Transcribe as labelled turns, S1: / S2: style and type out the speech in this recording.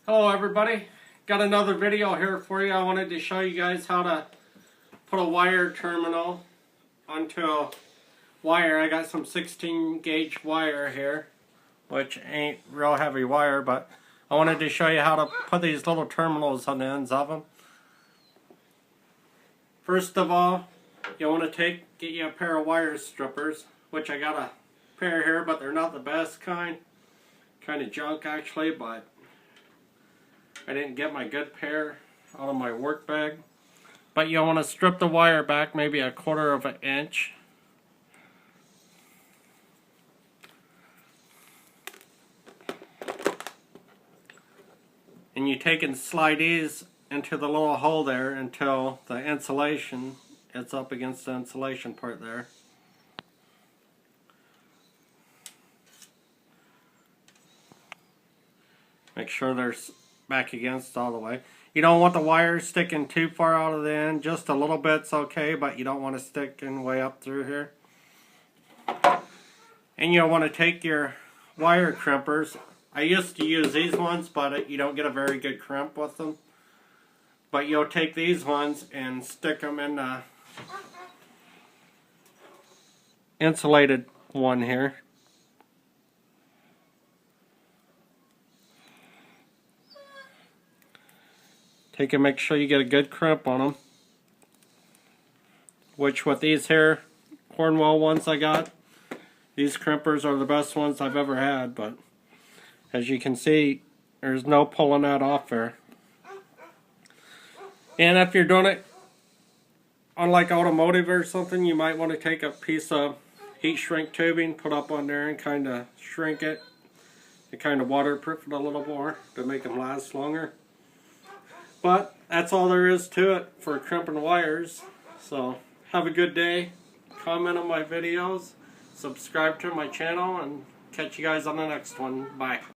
S1: Hello everybody, got another video here for you. I wanted to show you guys how to put a wire terminal onto a wire. I got some 16 gauge wire here, which ain't real heavy wire, but I wanted to show you how to put these little terminals on the ends of them. First of all, you want to get you a pair of wire strippers, which I got a pair here, but they're not the best kind of junk actually, but I didn't get my good pair out of my work bag. But you'll want to strip the wire back maybe 1/4 of an inch. And you take and slide these into the little hole there until the insulation, it's up against the insulation part there. Make sure they're back against all the way. You don't want the wire sticking too far out of the end. Just a little bit's okay, but you don't want to stick in way up through here. And you'll want to take your wire crimpers. I used to use these ones, but you don't get a very good crimp with them. But you'll take these ones and stick them in the insulated one here. Take and make sure you get a good crimp on them. Which with these here Cornwall ones I got, these crimpers are the best ones I've ever had, but as you can see, there's no pulling that off there. And if you're doing it on like automotive or something, you might want to take a piece of heat shrink tubing, put up on there and kind of shrink it and kind of waterproof it a little more to make them last longer. But that's all there is to it for crimping wires. So have a good day. Comment on my videos. Subscribe to my channel and catch you guys on the next one. Bye.